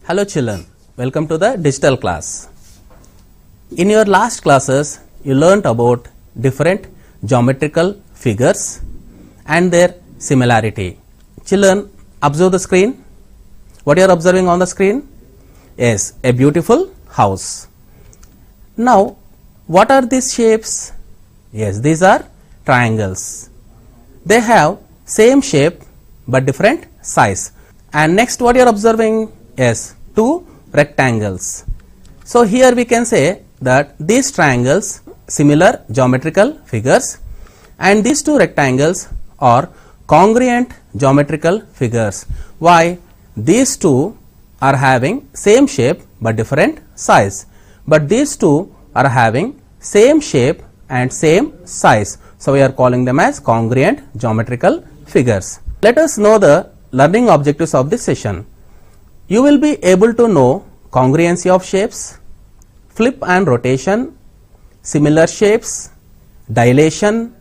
Hello children, welcome to the digital class. In your last classes, you learnt about different geometrical figures and their similarity. Children, observe the screen. What you are observing on the screen? Yes, a beautiful house. Now, what are these shapes? Yes, these are triangles. They have same shape but different size. And next, what you are observing? Yes, two rectangles. So here we can say that these triangles similar geometrical figures and these two rectangles are congruent geometrical figures. Why? These two are having same shape but different size, but these two are having same shape and same size. So we are calling them as congruent geometrical figures. Let us know the learning objectives of this session. You will be able to know congruency of shapes, flip and rotation, similar shapes, dilation,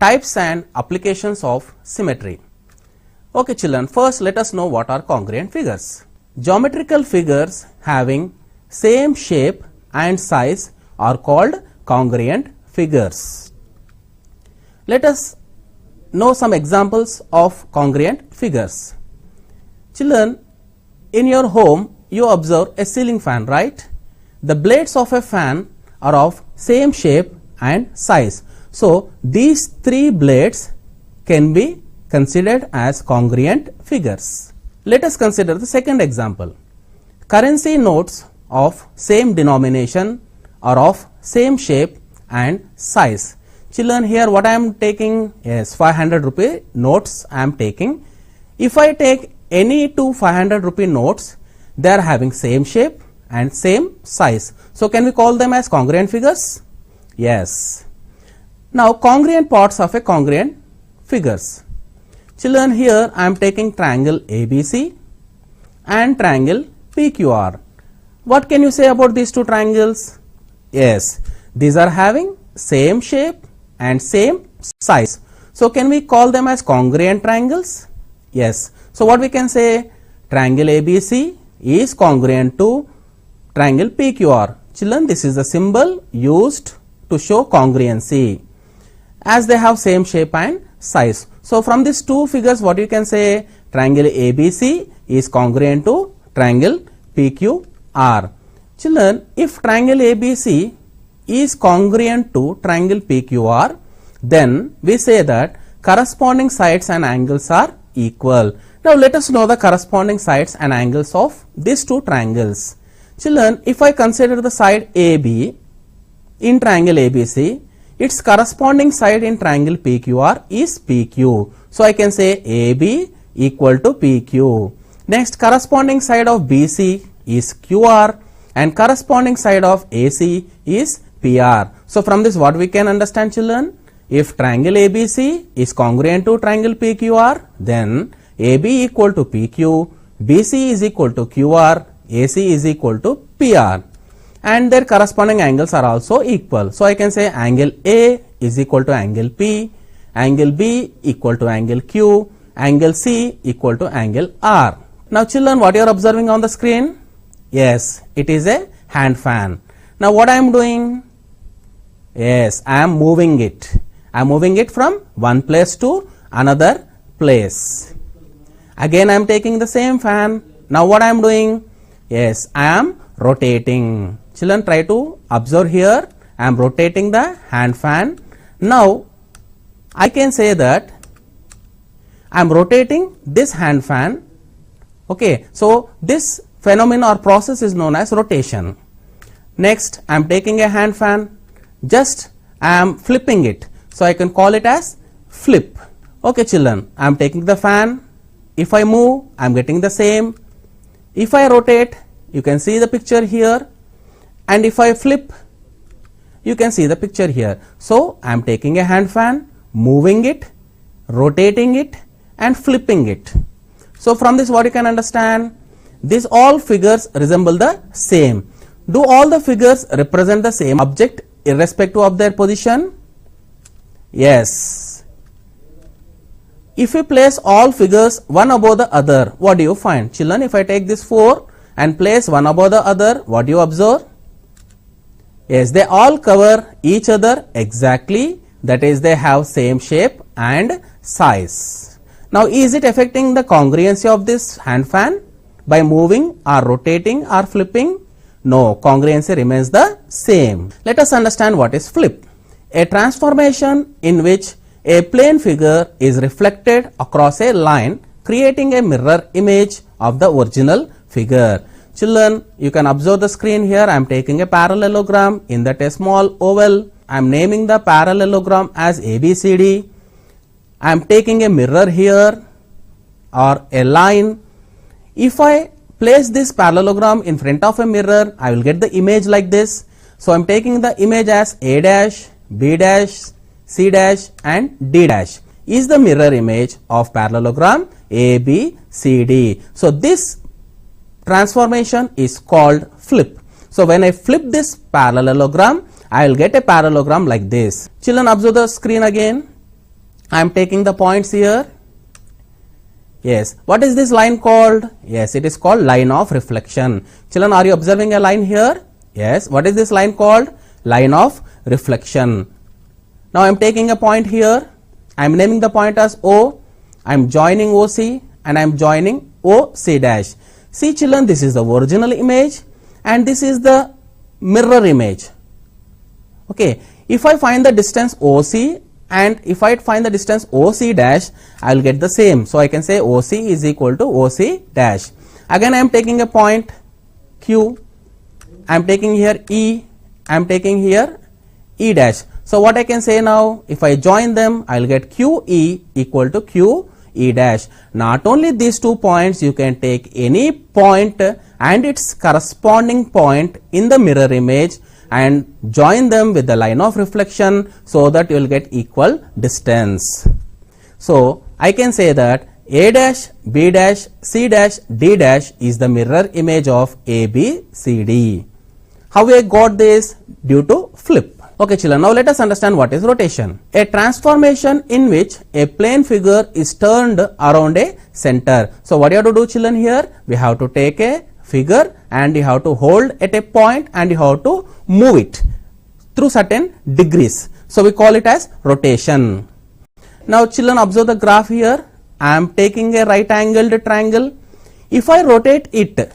types and applications of symmetry. Okay children, first let us know what are congruent figures. Geometrical figures having same shape and size are called congruent figures. Let us know some examples of congruent figures. Children, in your home you observe a ceiling fan, right? The blades of a fan are of same shape and size. So these three blades can be considered as congruent figures. Let us consider the second example. Currency notes of same denomination are of same shape and size. Children, here what I am taking is 500 rupee notes I am taking. If I take any two 500 rupee notes, they are having same shape and same size. So can we call them as congruent figures? Yes. Now congruent parts of a congruent figures. Children, here I am taking triangle ABC and triangle PQR. What can you say about these two triangles? Yes, these are having same shape and same size. So can we call them as congruent triangles? Yes. So what we can say? Triangle ABC is congruent to triangle PQR. Children, this is the symbol used to show congruency as they have same shape and size. So from these two figures, what you can say? Triangle ABC is congruent to triangle PQR. Children, if triangle ABC is congruent to triangle PQR, then we say that corresponding sides and angles are equal. Now let us know the corresponding sides and angles of these two triangles. Children, if I consider the side AB in triangle ABC, its corresponding side in triangle PQR is PQ. So I can say AB equal to PQ. Next, corresponding side of BC is QR and corresponding side of AC is PR. So from this what we can understand, children? If triangle ABC is congruent to triangle PQR, then AB equal to PQ, BC is equal to QR, AC is equal to PR, and their corresponding angles are also equal. So I can say angle A is equal to angle P, angle B equal to angle Q, angle C equal to angle R. Now children, what you are observing on the screen? Yes, it is a hand fan. Now what I am doing? Yes, I am moving it. I am moving it from one place to another place. Again I am taking the same fan. Now what I am doing? Yes, I am rotating. Children, try to observe here. I am rotating the hand fan. Now I can say that I am rotating this hand fan. Okay, so this phenomenon or process is known as rotation. Next, I am taking a hand fan. Just I am flipping it. So I can call it as flip. Okay children, I am taking the fan. If I move, I am getting the same. If I rotate, you can see the picture here. And if I flip, you can see the picture here. So I am taking a hand fan, moving it, rotating it and flipping it. So from this what you can understand? These all figures resemble the same. Do all the figures represent the same object irrespective of their position? Yes. If we place all figures one above the other, what do you find? Children, if I take this 4 and place one above the other, what do you observe? Yes, they all cover each other exactly, that is they have same shape and size. Now is it affecting the congruency of this hand fan by moving or rotating or flipping? No, congruency remains the same. Let us understand what is flip. A transformation in which a plane figure is reflected across a line, creating a mirror image of the original figure. Children, you can observe the screen here. I am taking a parallelogram, in that a small oval. I am naming the parallelogram as ABCD. I am taking a mirror here or a line. If I place this parallelogram in front of a mirror, I will get the image like this. So I am taking the image as A dash, B dash, C dash and D dash is the mirror image of parallelogram ABCD. So this transformation is called flip. So when I flip this parallelogram, I will get a parallelogram like this. Children, observe the screen again. I am taking the points here. Yes, what is this line called? Yes, it is called line of reflection. Children, are you observing a line here? Yes, what is this line called? Line of reflection. Now I am taking a point here. I am naming the point as O. I am joining OC and I am joining OC dash. See children, this is the original image and this is the mirror image. Okay, if I find the distance OC and if I find the distance OC dash, I will get the same. So I can say OC is equal to OC dash. Again I am taking a point Q. I am taking here E. I am taking here E dash. So what I can say now, if I join them, I will get QE equal to QE dash. Not only these 2 points, you can take any point and its corresponding point in the mirror image and join them with the line of reflection so that you will get equal distance. So I can say that A dash, B dash, C dash, D dash is the mirror image of ABCD. How we got this? Due to flip. Okay children, now let us understand what is rotation. A transformation in which a plane figure is turned around a center. So what you have to do children here? We have to take a figure and you have to hold at a point and you have to move it through certain degrees. So we call it as rotation. Now children, observe the graph here. I am taking a right angled triangle. If I rotate it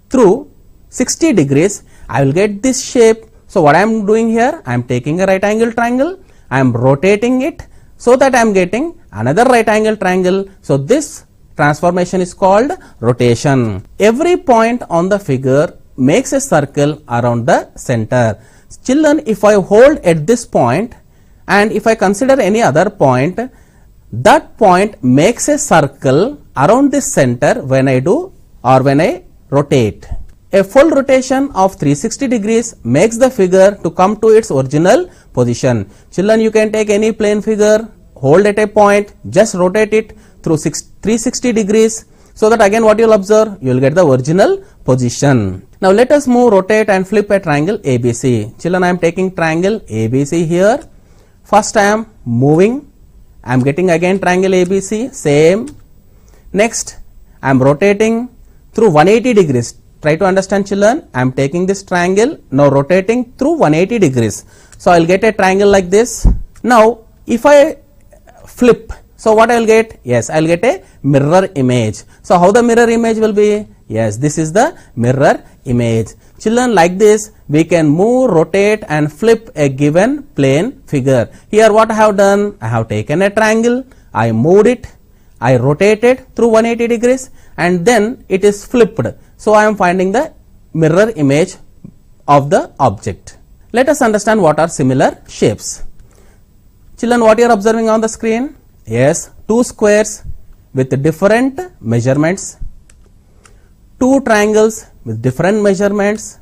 through 60 degrees, I will get this shape. So what I am doing here, I am taking a right angle triangle, I am rotating it so that I am getting another right angle triangle. So this transformation is called rotation. Every point on the figure makes a circle around the center. Children, if I hold at this point and if I consider any other point, that point makes a circle around this center when I do or when I rotate. A full rotation of 360 degrees makes the figure to come to its original position. Children, you can take any plane figure, hold at a point, just rotate it through 360 degrees so that again what you will observe? You will get the original position. Now let us move, rotate and flip a triangle ABC. Children, I am taking triangle ABC here. First I am moving. I am getting again triangle ABC, same. Next I am rotating through 180 degrees. Try to understand children, I am taking this triangle, now rotating through 180 degrees. So I will get a triangle like this. Now if I flip, so what I will get? Yes, I will get a mirror image. So how the mirror image will be? Yes, this is the mirror image. Children, like this we can move, rotate and flip a given plane figure. Here what I have done? I have taken a triangle, I moved it, I rotated through 180 degrees and then it is flipped. So I am finding the mirror image of the object. Let us understand what are similar shapes. Children, what you are observing on the screen? Yes, 2 squares with different measurements, 2 triangles with different measurements,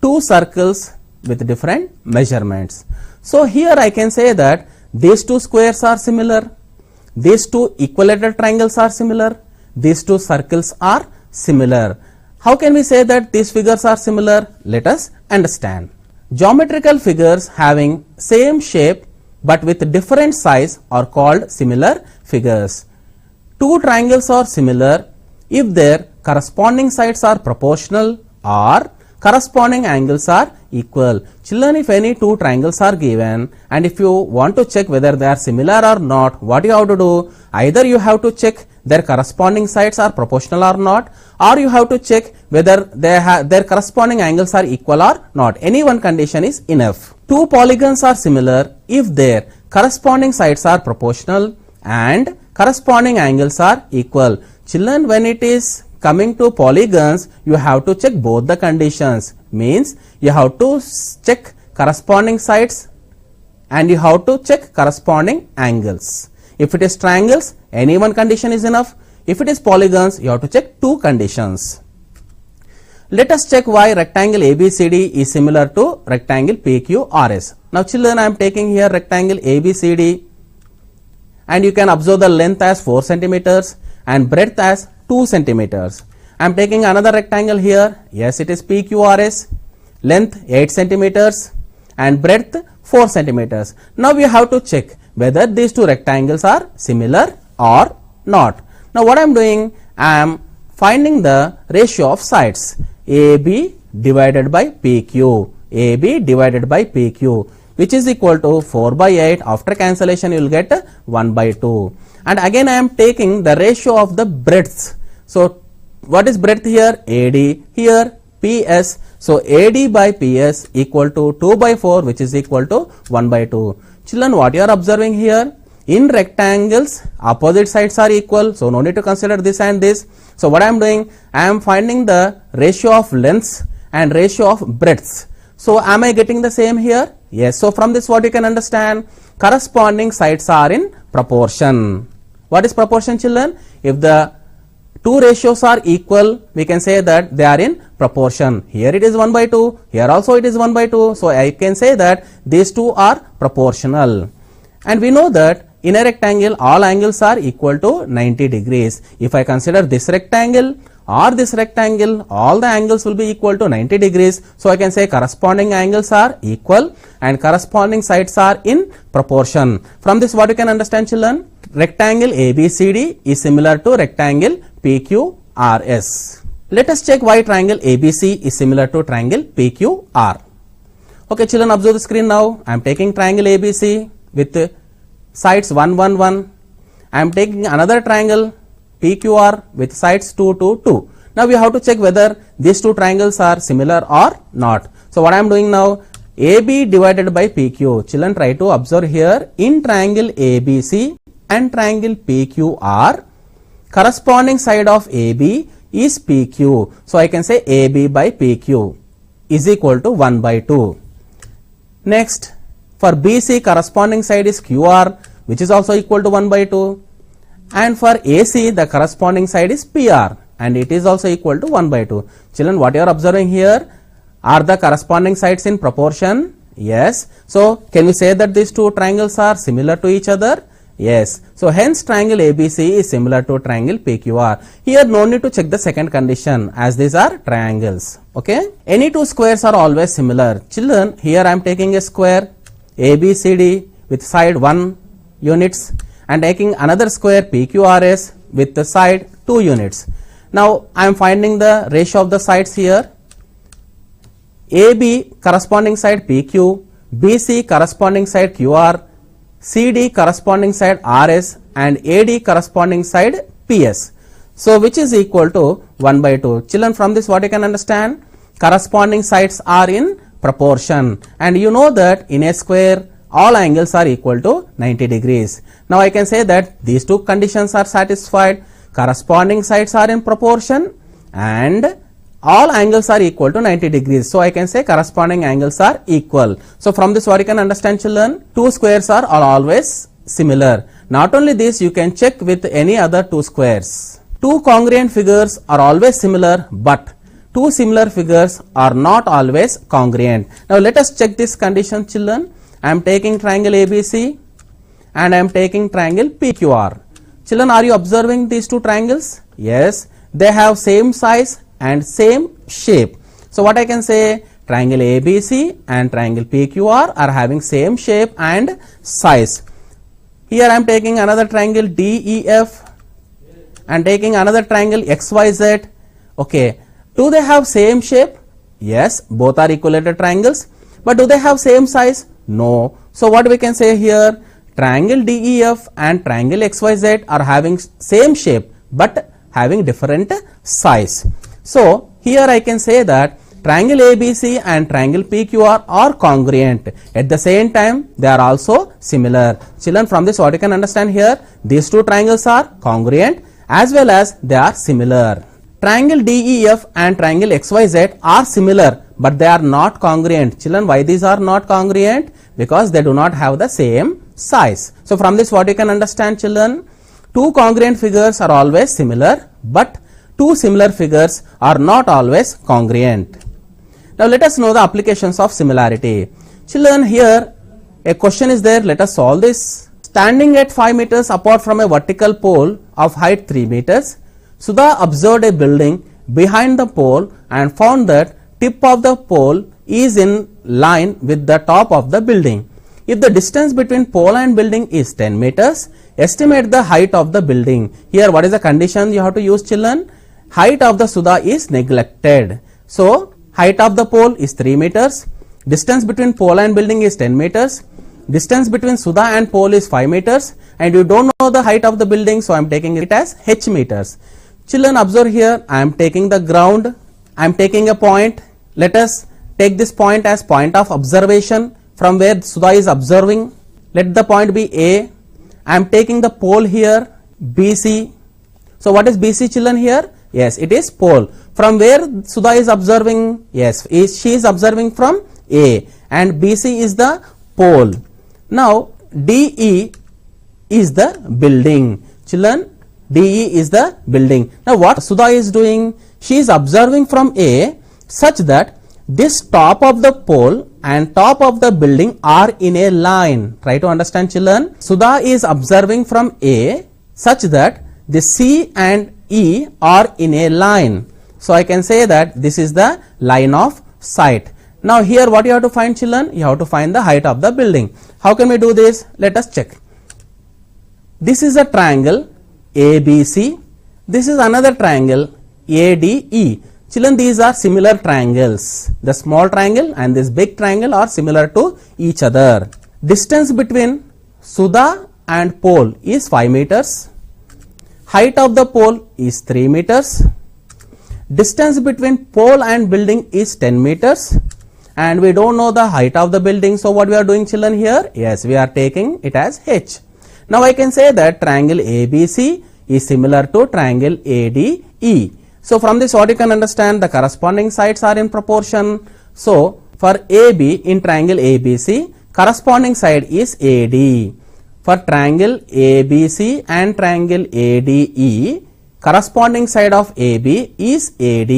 2 circles with different measurements. So here I can say that these 2 squares are similar, these 2 equilateral triangles are similar, these 2 circles are similar. How can we say that these figures are similar? Let us understand. Geometrical figures having same shape but with different size are called similar figures. 2 triangles are similar if their corresponding sides are proportional or corresponding angles are equal. Children, if any two triangles are given and if you want to check whether they are similar or not, what you have to do? Either you have to check their corresponding sides are proportional or not, or you have to check whether their corresponding angles are equal or not. Any one condition is enough. Two polygons are similar if their corresponding sides are proportional and corresponding angles are equal. Children, when it is coming to polygons, you have to check both the conditions. Means you have to check corresponding sides and you have to check corresponding angles. If it is triangles, any one condition is enough. If it is polygons, you have to check two conditions. Let us check why rectangle ABCD is similar to rectangle PQRS. Now children, I am taking here rectangle ABCD and you can observe the length as 4 centimeters and breadth as 2 centimeters. I am taking another rectangle here. Yes, it is PQRS. Length 8 centimeters and breadth 4 centimeters. Now we have to check whether these two rectangles are similar or not. Now what I am doing? I am finding the ratio of sides. AB divided by PQ. AB divided by PQ, which is equal to 4 by 8. After cancellation, you will get 1 by 2. And again I am taking the ratio of the breadths. So what is breadth here? AD, here PS. So AD by PS equal to 2 by 4, which is equal to 1 by 2. Children, what you are observing here? In rectangles, opposite sides are equal. So no need to consider this and this. So what I am doing? I am finding the ratio of lengths and ratio of breadths. So am I getting the same here? Yes. So from this what you can understand? Corresponding sides are in proportion. What is proportion, children? If the two ratios are equal, we can say that they are in proportion. Here it is 1 by 2, here also it is 1 by 2. So I can say that these two are proportional. And we know that in a rectangle all angles are equal to 90 degrees. If I consider this rectangle or this rectangle, all the angles will be equal to 90 degrees. So I can say corresponding angles are equal and corresponding sides are in proportion. From this what you can understand, children? Rectangle ABCD is similar to rectangle PQRS. Let us check why triangle ABC is similar to triangle PQR. Okay, children, observe the screen now. I am taking triangle ABC with sides 1, 1, 1. I am taking another triangle PQR with sides 2, 2, 2. Now we have to check whether these two triangles are similar or not. So what I am doing now? AB divided by PQ. Children, try to observe here. In triangle ABC and triangle PQR, corresponding side of AB is PQ. So I can say AB by PQ is equal to 1 by 2. Next, for BC, corresponding side is QR, which is also equal to 1 by 2. And for AC, the corresponding side is PR and it is also equal to 1 by 2. Children, what you are observing here? Are the corresponding sides in proportion? Yes. So can we say that these two triangles are similar to each other? Yes. So hence triangle ABC is similar to triangle PQR. Here no need to check the second condition as these are triangles. Okay. Any two squares are always similar. Children, here I am taking a square ABCD with side 1 units and taking another square PQRS with the side 2 units. Now I am finding the ratio of the sides here. AB corresponding side PQ, BC corresponding side QR, CD corresponding side RS and AD corresponding side PS. So which is equal to 1 by 2. Children, from this what you can understand? Corresponding sides are in proportion and you know that in a square all angles are equal to 90 degrees. Now I can say that these two conditions are satisfied. Corresponding sides are in proportion and all angles are equal to 90 degrees. So I can say corresponding angles are equal. So from this what you can understand, children? Two squares are always similar. Not only this, you can check with any other two squares. Two congruent figures are always similar, but two similar figures are not always congruent. Now let us check this condition, children. I am taking triangle ABC and I am taking triangle PQR. Children, are you observing these two triangles? Yes, they have same size and same shape. So what I can say? Triangle ABC and triangle PQR are having same shape and size. Here I am taking another triangle DEF and taking another triangle XYZ Okay, do they have same shape? Yes, both are equilateral triangles. But do they have same size? No. So what we can say here? Triangle DEF and triangle XYZ are having same shape but having different size. So here I can say that triangle ABC and triangle PQR are congruent. At the same time, they are also similar. Children, from this what you can understand here? These two triangles are congruent as well as they are similar. Triangle DEF and triangle XYZ are similar but they are not congruent. Children, why these are not congruent? Because they do not have the same size. So from this what you can understand, children? Two congruent figures are always similar but two similar figures are not always congruent. Now let us know the applications of similarity. Children, here a question is there. Let us solve this. Standing at 5 meters apart from a vertical pole of height 3 meters, Sudha observed a building behind the pole and found that tip of the pole is in line with the top of the building. If the distance between pole and building is 10 meters, estimate the height of the building. Here what is the condition you have to use, children? Height of the Sudha is neglected. So height of the pole is 3 meters, distance between pole and building is 10 meters, distance between Sudha and pole is 5 meters, and you don't know the height of the building, so I am taking it as h meters. Children, observe here, I am taking the ground, I am taking a point. Let us take this point as point of observation from where Sudha is observing. Let the point be A. I am taking the pole here, BC. So what is BC, children, here? Yes, it is pole. From where Sudha is observing? Yes, she is observing from A, and BC is the pole. Now DE is the building. Children, DE is the building. Now what Sudha is doing? She is observing from A such that this top of the pole and top of the building are in a line. Try to understand, children. Sudha is observing from A such that the C and E are in a line. So I can say that this is the line of sight. Now here what you have to find, children? You have to find the height of the building. How can we do this? Let us check. This is a triangle ABC. This is another triangle ADE. Children, these are similar triangles. The small triangle and this big triangle are similar to each other. Distance between Sudha and pole is 5 meters. Height of the pole is 3 meters. Distance between pole and building is 10 meters. And we don't know the height of the building. So what we are doing, children, here? Yes, we are taking it as H. Now I can say that triangle ABC is similar to triangle ADE. So from this what you can understand, the corresponding sides are in proportion. So for AB in triangle ABC, corresponding side is AD. For triangle ABC and triangle ADE, corresponding side of AB is AD.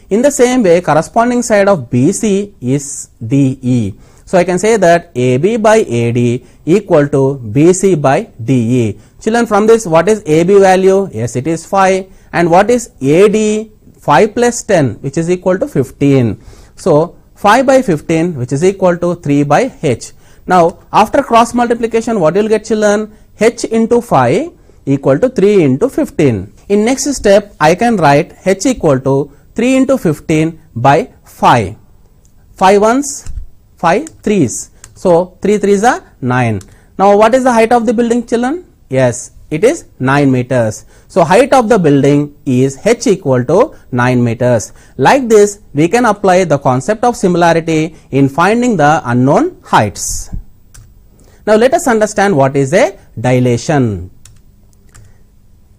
In the same way, corresponding side of BC is DE. So I can say that AB by AD equal to BC by DE. Children, from this what is AB value? Yes, it is 5. And what is AD? 5 plus 10, which is equal to 15. So 5 by 15, which is equal to 3 by H. Now after cross multiplication, what you will get, children? H into 5 equal to 3 into 15. In next step, I can write H equal to 3 into 15 by 5. 5 ones, 5 3s. So 3 3s are 9. Now what is the height of the building, children? Yes, it is 9 meters. So height of the building is H equal to 9 meters. Like this, we can apply the concept of similarity in finding the unknown heights. Now let us understand what is a dilation.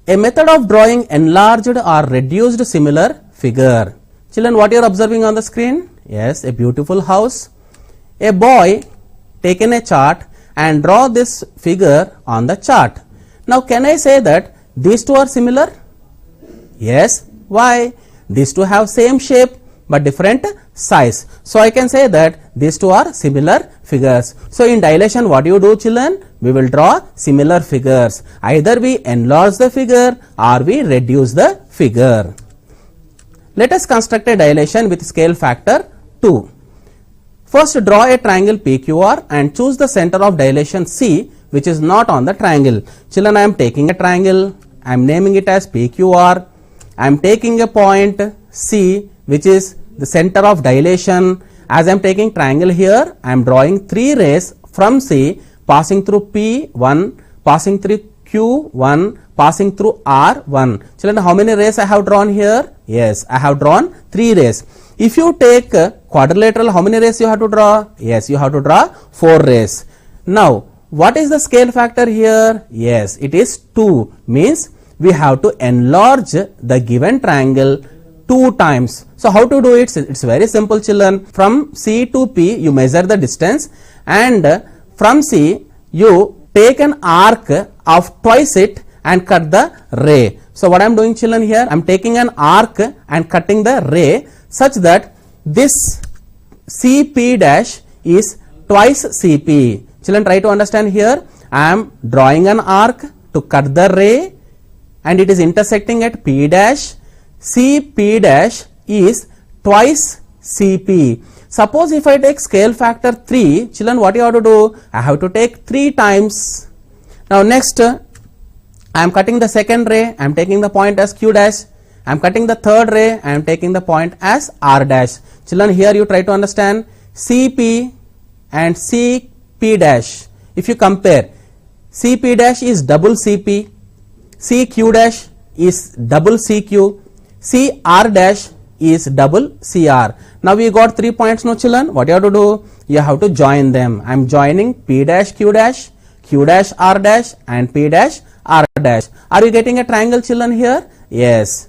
A method of drawing enlarged or reduced similar figure. Children, what you are observing on the screen? Yes, a beautiful house. A boy taken a chart and draw this figure on the chart. Now can I say that these two are similar? Yes. Why? These two have same shape but different size. So I can say that these two are similar figures. So in dilation, what do you do, children? We will draw similar figures. Either we enlarge the figure or we reduce the figure. Let us construct a dilation with scale factor 2. First, draw a triangle PQR and choose the center of dilation C, which is not on the triangle. Children, I am taking a triangle. I am naming it as PQR. I am taking a point C, which is the center of dilation. As I am taking triangle here, I am drawing 3 rays from C passing through P1, passing through Q1, passing through R1. Children, how many rays I have drawn here? Yes, I have drawn 3 rays. If you take quadrilateral, how many rays you have to draw? Yes, you have to draw 4 rays. Now, what is the scale factor here? Yes, it is 2. Means we have to enlarge the given triangle 2 times. So how to do it? It's very simple, children. From C to P, you measure the distance, and from C, you take an arc of twice it and cut the ray. So what I am doing, children, here, I am taking an arc and cutting the ray such that this CP dash is twice CP. Children, try to understand here. I am drawing an arc to cut the ray and it is intersecting at P dash. CP dash is twice CP. Suppose if I take scale factor 3, children, what you have to do? I have to take 3 times. Now next, I am cutting the second ray, I am taking the point as Q dash. I am cutting the third ray, I am taking the point as R dash. Children, here you try to understand CP and CP dash. If you compare, CP dash is double CP, CQ dash is double CQ, CR dash is double CR. Now we got 3 points, no, children. What you have to do? You have to join them. I am joining P dash Q dash, Q dash R dash and P dash R dash. Are you getting a triangle, children, here? Yes.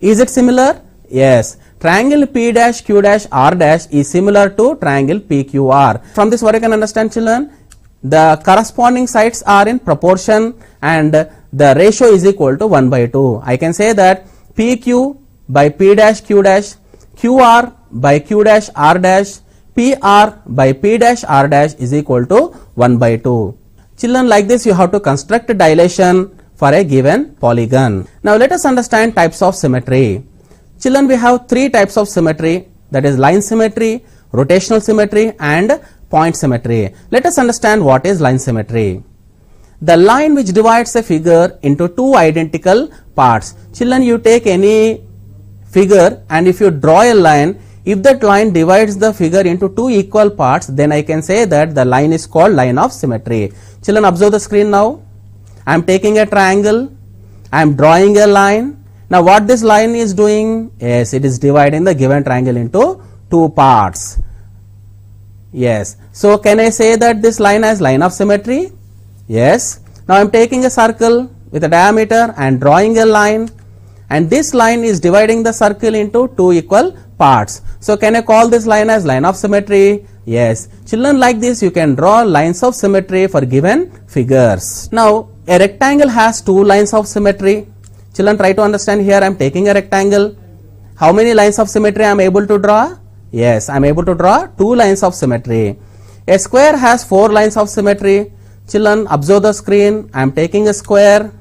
Is it similar? Yes. Triangle P dash Q dash R dash is similar to triangle PQR. From this, what you can understand, children? The corresponding sides are in proportion and the ratio is equal to 1/2. I can say that PQ by P dash Q dash, QR by Q dash R dash, PR by P dash R dash is equal to 1/2. Children, like this you have to construct a dilation for a given polygon. Now let us understand types of symmetry. Children, we have 3 types of symmetry, that is line symmetry, rotational symmetry and point symmetry. Let us understand what is line symmetry. The line which divides a figure into 2 identical parts. Children, you take any figure and if you draw a line, if that line divides the figure into 2 equal parts, then I can say that the line is called line of symmetry. Children, observe the screen now. I am taking a triangle, I am drawing a line. Now what this line is doing? Yes, it is dividing the given triangle into 2 parts. Yes. So can I say that this line has line of symmetry? Yes. Now I am taking a circle with a diameter and drawing a line, and this line is dividing the circle into 2 equal parts. So can I call this line as line of symmetry? Yes. Children, like this you can draw lines of symmetry for given figures. Now a rectangle has 2 lines of symmetry. Children, try to understand here. I am taking a rectangle. How many lines of symmetry I am able to draw? Yes, I am able to draw 2 lines of symmetry. A square has 4 lines of symmetry. Children, observe the screen. I am taking a square.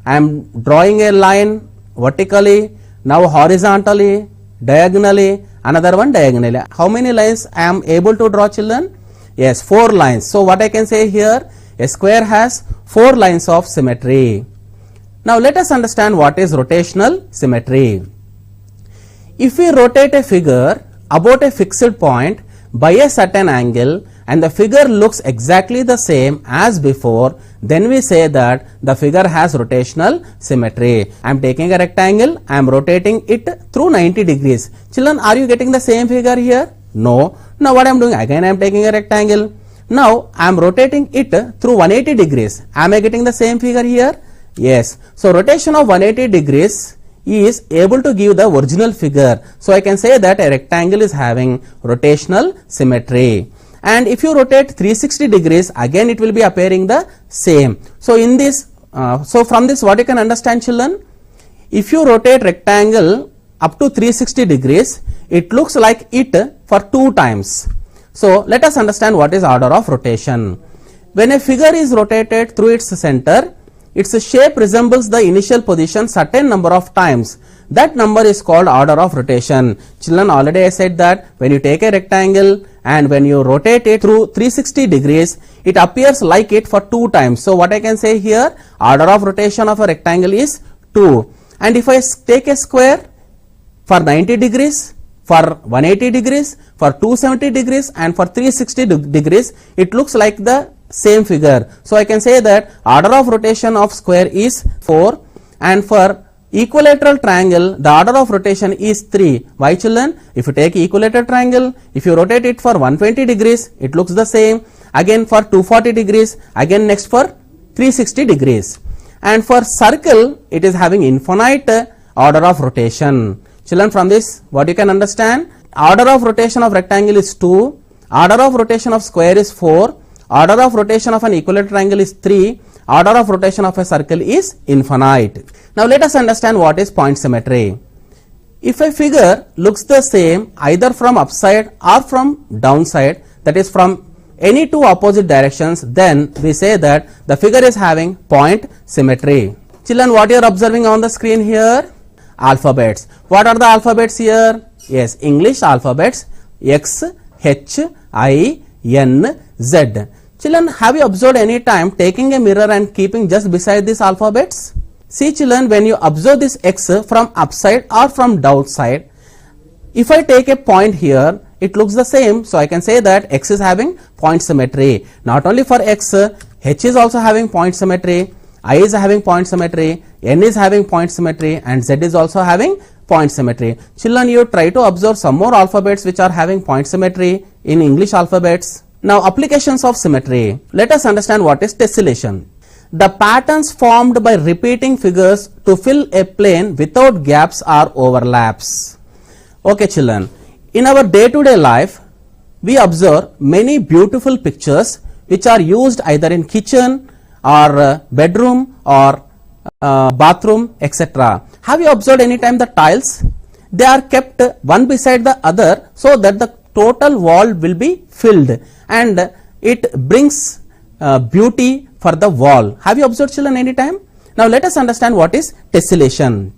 I am drawing a line vertically, now horizontally, diagonally, another one diagonally. How many lines I am able to draw, children? Yes, 4 lines. So what I can say here, a square has 4 lines of symmetry. Now let us understand what is rotational symmetry. If we rotate a figure about a fixed point by a certain angle and the figure looks exactly the same as before, then we say that the figure has rotational symmetry. I am taking a rectangle, I am rotating it through 90 degrees. Children, are you getting the same figure here? No. Now what I am doing? Again I am taking a rectangle. Now I am rotating it through 180 degrees. Am I getting the same figure here? Yes. So rotation of 180 degrees is able to give the original figure. So I can say that a rectangle is having rotational symmetry. And if you rotate 360 degrees, again it will be appearing the same. So in this, from this what you can understand, children? If you rotate rectangle up to 360 degrees, it looks like it for 2 times. So let us understand what is order of rotation. When a figure is rotated through its center, its shape resembles the initial position certain number of times. That number is called order of rotation. Children, already I said that when you take a rectangle and when you rotate it through 360 degrees, it appears like it for 2 times. So what I can say here, order of rotation of a rectangle is 2. And if I take a square, for 90 degrees, for 180 degrees, for 270 degrees and for 360 degrees, it looks like the same figure. So I can say that order of rotation of square is 4, and for equilateral triangle the order of rotation is 3. Why children? If you take equilateral triangle, if you rotate it for 120 degrees, it looks the same. Again for 240 degrees, again next for 360 degrees. And for circle, it is having infinite order of rotation. Children, from this what you can understand? Order of rotation of rectangle is 2, order of rotation of square is 4, order of rotation of an equilateral triangle is 3, order of rotation of a circle is infinite. Now let us understand what is point symmetry. If a figure looks the same either from upside or from downside, that is from any two opposite directions, then we say that the figure is having point symmetry. Children, what you are observing on the screen here? Alphabets. What are the alphabets here? Yes, English alphabets X, H, I, N, Z. Children, have you observed any time taking a mirror and keeping just beside these alphabets? See children, when you observe this X from upside or from downside, if I take a point here, it looks the same. So I can say that X is having point symmetry. Not only for X, H is also having point symmetry, I is having point symmetry, N is having point symmetry, and Z is also having point symmetry. Children, you try to observe some more alphabets which are having point symmetry in English alphabets. Now applications of symmetry. Let us understand what is tessellation. The patterns formed by repeating figures to fill a plane without gaps or overlaps. Okay children, in our day-to-day life, we observe many beautiful pictures which are used either in kitchen or bedroom or bathroom, etc. Have you observed any time the tiles? They are kept one beside the other so that the total wall will be filled, and it brings beauty for the wall. Have you observed children any time? Now let us understand what is tessellation.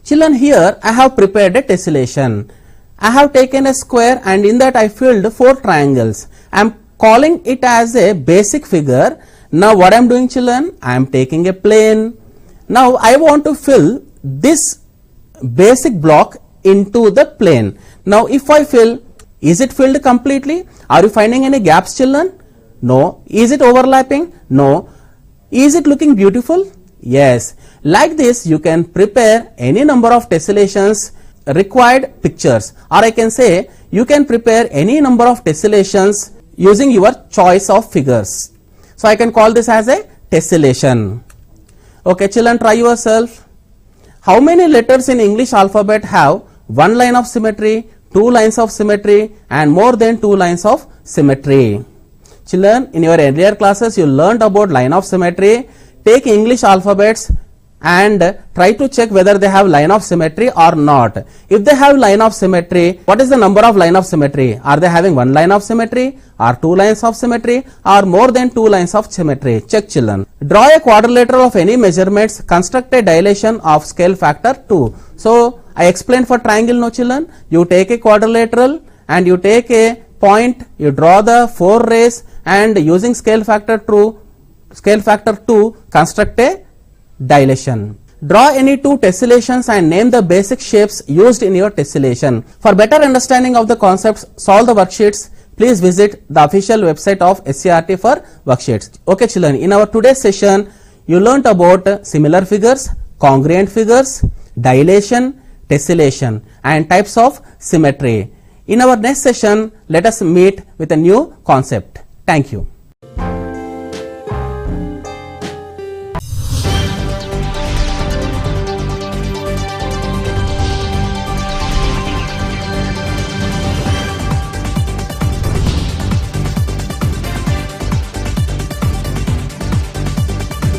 Children, here I have prepared a tessellation. I have taken a square and in that I filled 4 triangles. I am calling it as a basic figure. Now what I am doing children? I am taking a plane. Now I want to fill this basic block into the plane. Now if I fill, is it filled completely? Are you finding any gaps children? No. Is it overlapping? No. Is it looking beautiful? Yes. Like this you can prepare any number of tessellations required pictures, or I can say you can prepare any number of tessellations using your choice of figures. So I can call this as a tessellation. Okay children, try yourself. How many letters in English alphabet have one line of symmetry, 2 lines of symmetry and more than 2 lines of symmetry? Children, in your earlier classes you learned about line of symmetry. Take English alphabets and try to check whether they have line of symmetry or not. If they have line of symmetry, what is the number of line of symmetry? Are they having 1 line of symmetry or 2 lines of symmetry or more than 2 lines of symmetry? Check children. Draw a quadrilateral of any measurements, construct a dilation of scale factor 2. So I explained for triangle, no children. You take a quadrilateral and you take a point, you draw the 4 rays and using scale factor 2 construct a dilation. Draw any 2 tessellations and name the basic shapes used in your tessellation. For better understanding of the concepts, solve the worksheets. Please visit the official website of SCRT for worksheets. Okay children, in our today's session, you learnt about similar figures, congruent figures, dilation, tessellation and types of symmetry. In our next session, let us meet with a new concept. Thank you.